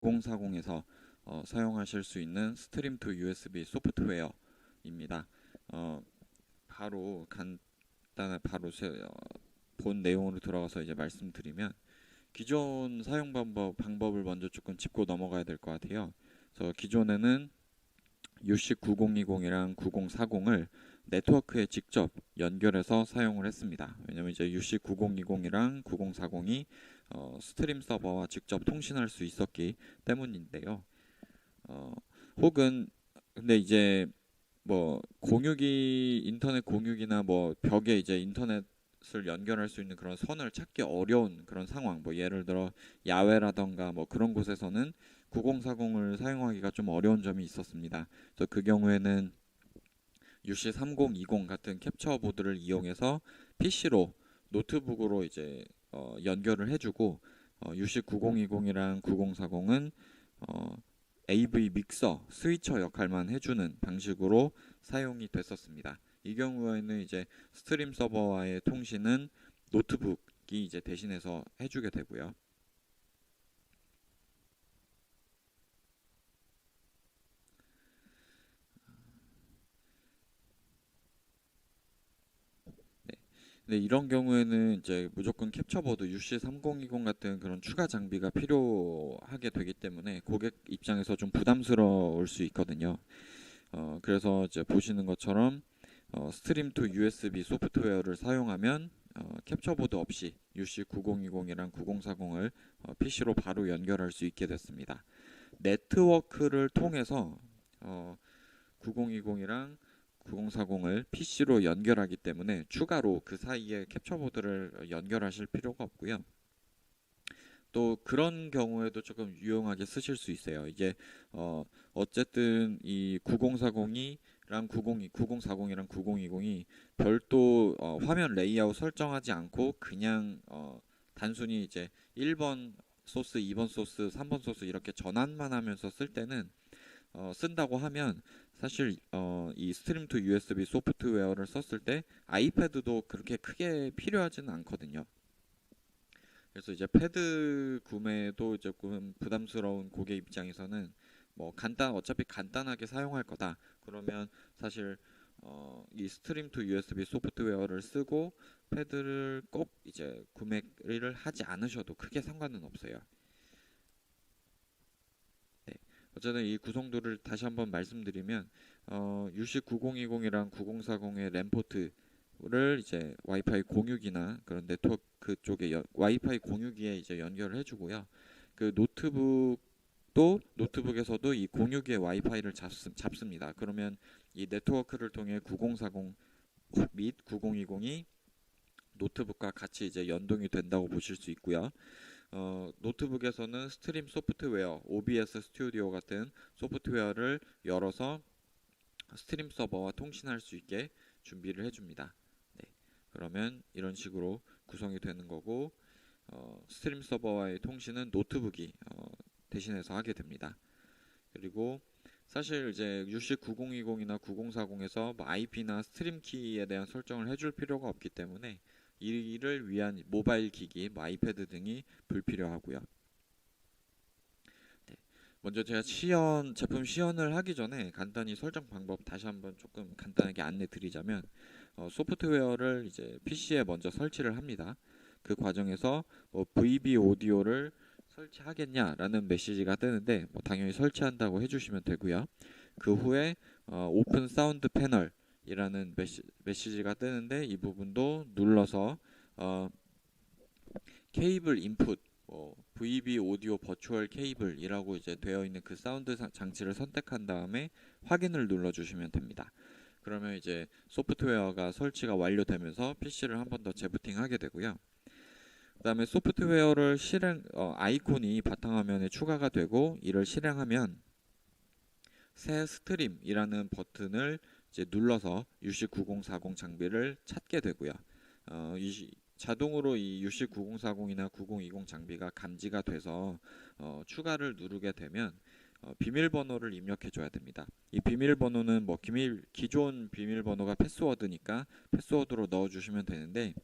9040에서 사용하실 수 있는 스트림 투 USB 소프트웨어입니다. 바로 본 내용으로 들어가서 이제 말씀드리면, 기존 사용 방법을 먼저 조금 짚고 넘어가야 될 것 같아요. 그래서 기존에는 UC 9020이랑 9040을 네트워크에 직접 연결해서 사용을 했습니다. 왜냐면 이제 UC 9020이랑 9040이 스트림 서버와 직접 통신할 수 있었기 때문인데요. 어, 혹은 근데 이제 뭐 공유기 인터넷 공유기나 뭐 벽에 이제 인터넷을 연결할 수 있는 그런 선을 찾기 어려운 그런 상황, 뭐 예를 들어 야외라던가 뭐 그런 곳에서는 9040을 사용하기가 좀 어려운 점이 있었습니다. 그래서 그 경우에는 UC 3020 같은 캡처 보드를 이용해서 PC로 노트북으로 이제 연결을 해주고, UC 9020이랑 9040은 AV 믹서, 스위처 역할만 해주는 방식으로 사용이 됐었습니다. 이 경우에는 이제 스트림 서버와의 통신은 노트북이 이제 대신해서 해주게 되고요. 네. 근데 이런 경우에는 이제 무조건 캡처보드 UC3020 같은 그런 추가 장비가 필요하게 되기 때문에 고객 입장에서 좀 부담스러울 수 있거든요. 그래서 이제 보시는 것처럼 스트림 투 USB 소프트웨어를 사용하면 캡처보드 없이 UC9020이랑 9040을 PC로 바로 연결할 수 있게 됐습니다. 네트워크를 통해서 9020이랑 9040을 PC로 연결하기 때문에 추가로 그 사이에 캡처보드를 연결하실 필요가 없고요. 또 그런 경우에도 조금 유용하게 쓰실 수 있어요. 이게 어쨌든 이 9040이랑 9040이랑 9020이 별도 화면 레이아웃 설정하지 않고 그냥 단순히 이제 1번 소스, 2번 소스, 3번 소스 이렇게 전환만 하면서 쓸 때는 쓴다고 하면 사실 이 스트림 투 USB 소프트웨어를 썼을 때 아이패드도 그렇게 크게 필요하지는 않거든요. 그래서 이제 패드 구매도 조금 부담스러운 고객 입장에서는 뭐 어차피 간단하게 사용할 거다. 그러면 사실 이 스트림 투 USB 소프트웨어를 쓰고 패드를 꼭 이제 구매를 하지 않으셔도 크게 상관은 없어요. 네. 어쨌든 이 구성도를 다시 한번 말씀드리면 UC9020이랑 9040의 램 포트를 이제 와이파이 공유기나 그런 네트워크 쪽에 와이파이 공유기에 이제 연결을 해주고요. 그 노트북에서도 이 공유기의 와이파이를 잡습니다. 그러면 이 네트워크를 통해 9040 및 9020이 노트북과 같이 이제 연동이 된다고 보실 수 있고요. 노트북에서는 스트림 소프트웨어, OBS 스튜디오 같은 소프트웨어를 열어서 스트림 서버와 통신할 수 있게 준비를 해줍니다. 네, 그러면 이런 식으로 구성이 되는 거고, 스트림 서버와의 통신은 노트북이 대신해서 하게 됩니다. 그리고 사실 이제 UC9020이나 9040에서 뭐 IP나 스트림 키에 대한 설정을 해줄 필요가 없기 때문에 이를 위한 모바일 기기, 뭐 아이패드 등이 불필요하고요. 네. 먼저 제가 제품 시연을 하기 전에 간단히 설정 방법 다시 한번 조금 간단하게 안내 드리자면, 소프트웨어를 이제 PC에 먼저 설치를 합니다. 그 과정에서 뭐 VB 오디오를 설치하겠냐라는 메시지가 뜨는데 뭐 당연히 설치한다고 해주시면 되고요. 그 후에 오픈 사운드 패널이라는 메시지가 뜨는데 이 부분도 눌러서 어, 케이블 인풋 VB 오디오 버추얼 케이블이라고 이제 되어 있는 그 사운드 장치를 선택한 다음에 확인을 눌러 주시면 됩니다. 그러면 이제 소프트웨어가 설치가 완료되면서 PC를 한 번 더 재부팅하게 되고요. 그다음에 소프트웨어를 아이콘이 바탕화면에 추가가 되고 이를 실행하면 새 스트림이라는 버튼을 이제 눌러서 UC9040 장비를 찾게 되고요. 자동으로 이 UC9040이나 9020 장비가 감지가 돼서 추가를 누르게 되면 비밀번호를 입력해 줘야 됩니다. 이 비밀번호는 뭐 기존 비밀번호가 패스워드니까 패스워드로 넣어 주시면 되는데,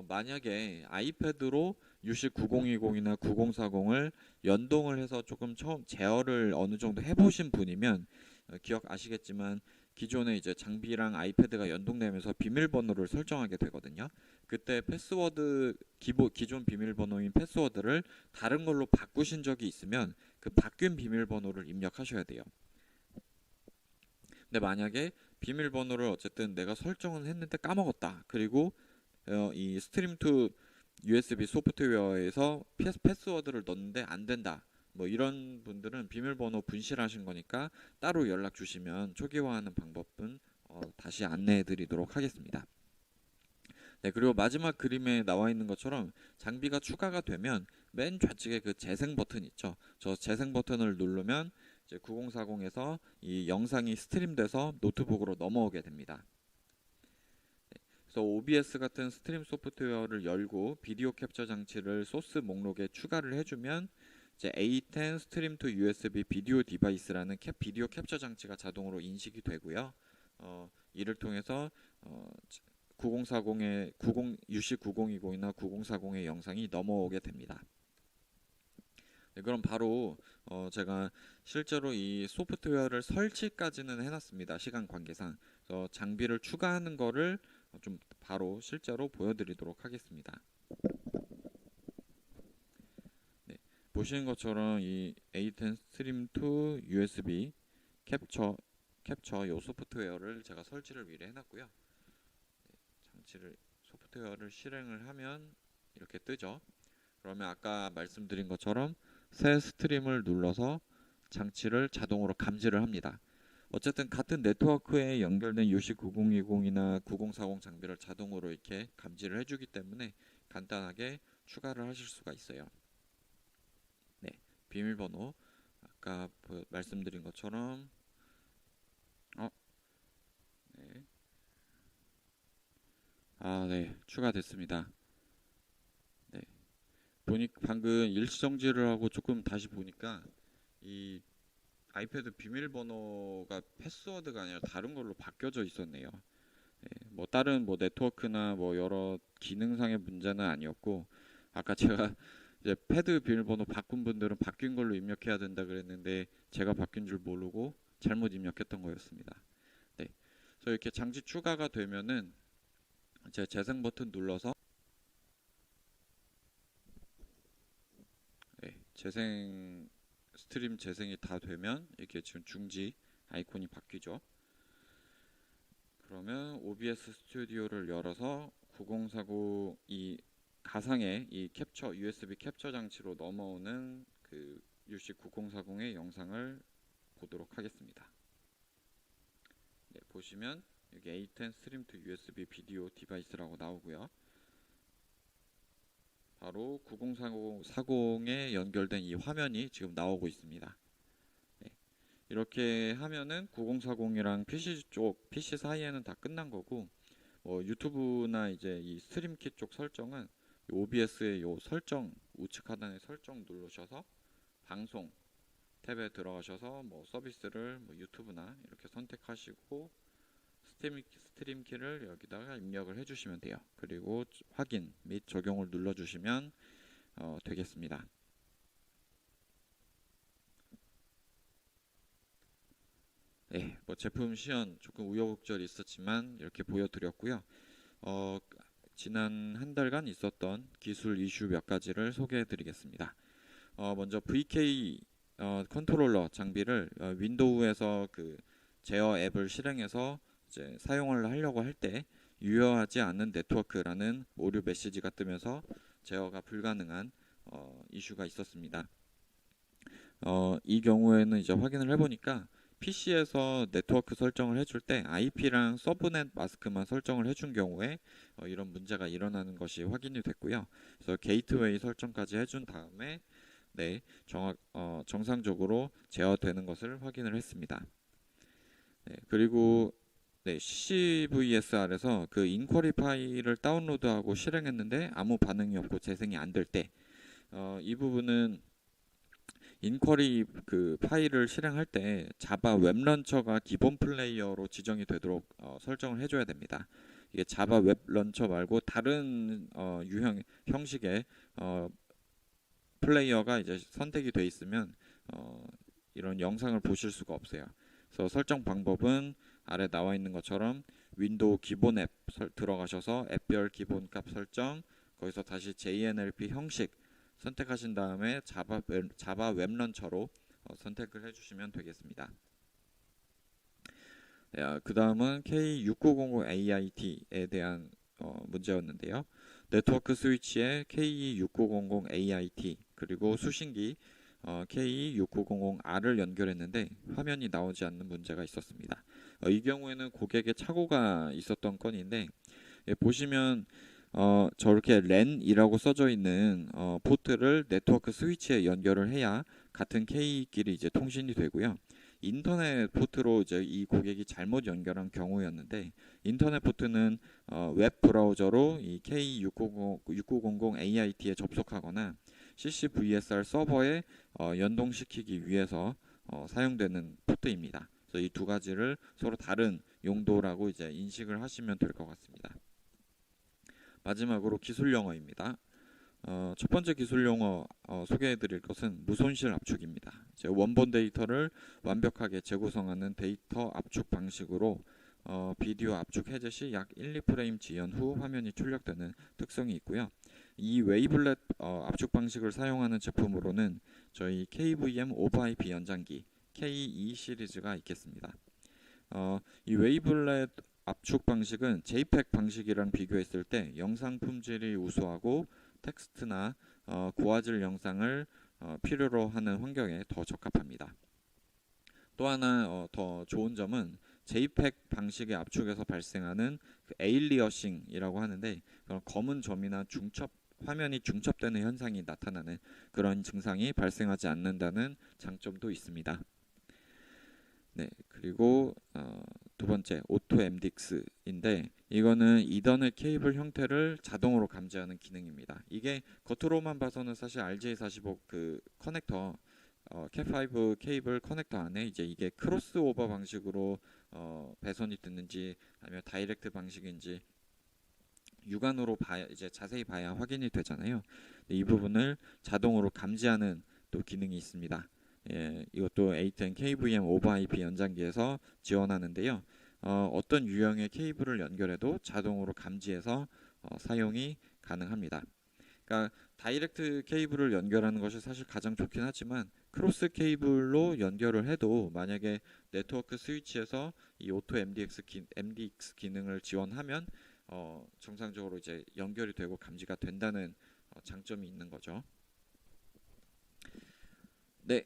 만약에 아이패드로 UC 9020이나 9040을 연동을 해서 조금 처음 제어를 어느 정도 해보신 분이면 기억 아시겠지만 기존에 이제 장비랑 아이패드가 연동되면서 비밀번호를 설정하게 되거든요. 그때 패스워드 기존 비밀번호인 패스워드를 다른 걸로 바꾸신 적이 있으면 그 바뀐 비밀번호를 입력하셔야 돼요. 근데 만약에 비밀번호를 어쨌든 내가 설정은 했는데 까먹었다. 그리고 이 스트림 투 USB 소프트웨어에서 패스워드를 넣는데 안 된다. 뭐 이런 분들은 비밀번호 분실하신 거니까 따로 연락 주시면 초기화하는 방법은 다시 안내해 드리도록 하겠습니다. 네, 그리고 마지막 그림에 나와 있는 것처럼 장비가 추가가 되면 맨 좌측에 그 재생 버튼 있죠. 저 재생 버튼을 누르면 이제 9040에서 이 영상이 스트림돼서 노트북으로 넘어오게 됩니다. 그래서 OBS 같은 스트림 소프트웨어를 열고 비디오 캡처 장치를 소스 목록에 추가를 해주면 이제 A10 스트림 투 USB 비디오 디바이스라는 비디오 캡처 장치가 자동으로 인식이 되고요. 이를 통해서 9040의 UC 9020이나 9040의 영상이 넘어오게 됩니다. 네, 그럼 바로 제가 실제로 이 소프트웨어를 설치까지는 해놨습니다. 시간 관계상. 그래서 장비를 추가하는 거를 좀 바로 실제로 보여드리도록 하겠습니다. 네, 보시는 것처럼 이 A10 스트림 투 USB 캡처 요 소프트웨어를 제가 설치를 미리 해놨고요. 네, 장치를 소프트웨어를 실행을 하면 이렇게 뜨죠. 그러면 아까 말씀드린 것처럼 새 스트림을 눌러서 장치를 자동으로 감지를 합니다. 어쨌든 같은 네트워크에 연결된 UC 9020이나 9040 장비를 자동으로 이렇게 감지를 해주기 때문에 간단하게 추가를 하실 수가 있어요. 네, 비밀번호 아까 말씀드린 것처럼 네. 네, 추가됐습니다. 네, 방금 일시정지를 하고 조금 다시 보니까 이 아이패드 비밀번호가 패스워드가 아니라 다른 걸로 바뀌어져 있었네요. 네, 뭐 다른 뭐 네트워크나 뭐 여러 기능상의 문제는 아니었고 아까 제가 이제 패드 비밀번호 바꾼 분들은 바뀐 걸로 입력해야 된다 그랬는데 제가 바뀐 줄 모르고 잘못 입력했던 거였습니다. 네, 그래서 이렇게 장치 추가가 되면은 제 재생 버튼 눌러서 네, 스트림 재생이 다 되면 이렇게 지금 중지 아이콘이 바뀌죠. 그러면 OBS 스튜디오를 열어서 9040 이 가상의 이 USB 캡처 장치로 넘어오는 그 UC 9040의 영상을 보도록 하겠습니다. 네, 보시면 여기 A10 스트림 투 USB 비디오 디바이스라고 나오고요. 바로 9040에 연결된 이 화면이 지금 나오고 있습니다. 네, 이렇게 하면은 9040이랑 PC 사이에는 다 끝난 거고 유튜브나 이제 이 스트림키 쪽 설정은 OBS의 요 설정 우측 하단에 설정 누르셔서 방송 탭에 들어가셔서 뭐 서비스를 유튜브나 이렇게 선택하시고 스트림 키를 여기다가 입력을 해주시면 돼요. 그리고 확인 및 적용을 눌러주시면 되겠습니다. 네, 뭐 제품 시연 조금 우여곡절이 있었지만 이렇게 보여드렸고요. 지난 한 달간 있었던 기술 이슈 몇 가지를 소개해드리겠습니다. 먼저 VK 컨트롤러 장비를 윈도우에서 그 제어 앱을 실행해서 이제 사용을 하려고 할 때 유효하지 않은 네트워크라는 오류 메시지가 뜨면서 제어가 불가능한 이슈가 있었습니다. 이 경우에는 이제 확인을 해보니까 PC에서 네트워크 설정을 해줄 때 IP랑 서브넷 마스크만 설정을 해준 경우에 이런 문제가 일어나는 것이 확인이 됐고요. 그래서 게이트웨이 설정까지 해준 다음에 네, 정상적으로 제어되는 것을 확인을 했습니다. 네, 그리고 네, CVSR에서 그 인쿼리 파일을 다운로드하고 실행했는데 아무 반응이 없고 재생이 안 될 때 이 부분은 인쿼리 그 파일을 실행할 때 자바 웹런처가 기본 플레이어로 지정이 되도록 설정을 해줘야 됩니다. 이게 자바 웹 런처 말고 다른 유형 형식의 플레이어가 이제 선택이 돼 있으면 이런 영상을 보실 수가 없어요. 그래서 설정 방법은 아래 나와 있는 것처럼 윈도우 기본 앱 들어가셔서 앱별 기본 값 설정, 거기서 다시 JNLP 형식 선택하신 다음에 자바 웹 런처로 선택을 해주시면 되겠습니다. 그 다음은 K6900AIT에 대한 문제였는데요. 네트워크 스위치에 K6900AIT 그리고 수신기 K6900R을 연결했는데 화면이 나오지 않는 문제가 있었습니다. 이 경우에는 고객의 착오가 있었던 건인데, 보시면 저렇게 LAN이라고 써져 있는 포트를 네트워크 스위치에 연결을 해야 같은 K끼리 이제 통신이 되고요. 인터넷 포트로 이제 이 고객이 잘못 연결한 경우였는데, 인터넷 포트는 웹 브라우저로 이 K6900AIT에 접속하거나 CCVSR 서버에 연동시키기 위해서 사용되는 포트입니다. 그래서 이 두 가지를 서로 다른 용도라고 이제 인식을 하시면 될 것 같습니다. 마지막으로 기술 용어입니다. 첫 번째 기술 용어 소개해 드릴 것은 무손실 압축입니다. 원본 데이터를 완벽하게 재구성하는 데이터 압축 방식으로 비디오 압축 해제 시 약 1, 2프레임 지연 후 화면이 출력되는 특성이 있고요. 이 웨이블렛 압축 방식을 사용하는 제품으로는 저희 KVM 오버 IP 연장기 K2 시리즈가 있겠습니다. 이 웨이블렛 압축 방식은 JPEG 방식이랑 비교했을 때 영상 품질이 우수하고 텍스트나 고화질 영상을 필요로 하는 환경에 더 적합합니다. 또 하나 더 좋은 점은 JPEG 방식의 압축에서 발생하는 그 에일리어싱이라고 하는데, 그런 검은 점이나 화면이 중첩되는 현상이 나타나는 그런 증상이 발생하지 않는다는 장점도 있습니다. 네, 그리고 두 번째 오토 MDX인데, 이거는 이더넷 케이블 형태를 자동으로 감지하는 기능입니다. 이게 겉으로만 봐서는 사실 RJ45 그 커넥터 cat5 케이블 커넥터 안에 이제 이게 크로스오버 방식으로 배선이 됐는지 아니면 다이렉트 방식인지 육안으로 이제 자세히 봐야 확인이 되잖아요. 이 부분을 자동으로 감지하는 또 기능이 있습니다. 이것도 A10 KVM 오버 IP 연장기에서 지원하는데요. 어떤 유형의 케이블을 연결해도 자동으로 감지해서 사용이 가능합니다. 그러니까 다이렉트 케이블을 연결하는 것이 사실 가장 좋긴 하지만, 크로스 케이블로 연결을 해도 만약에 네트워크 스위치에서 이 오토 MDX 기능을 지원하면 정상적으로 이제 연결이 되고 감지가 된다는 장점이 있는 거죠. 네,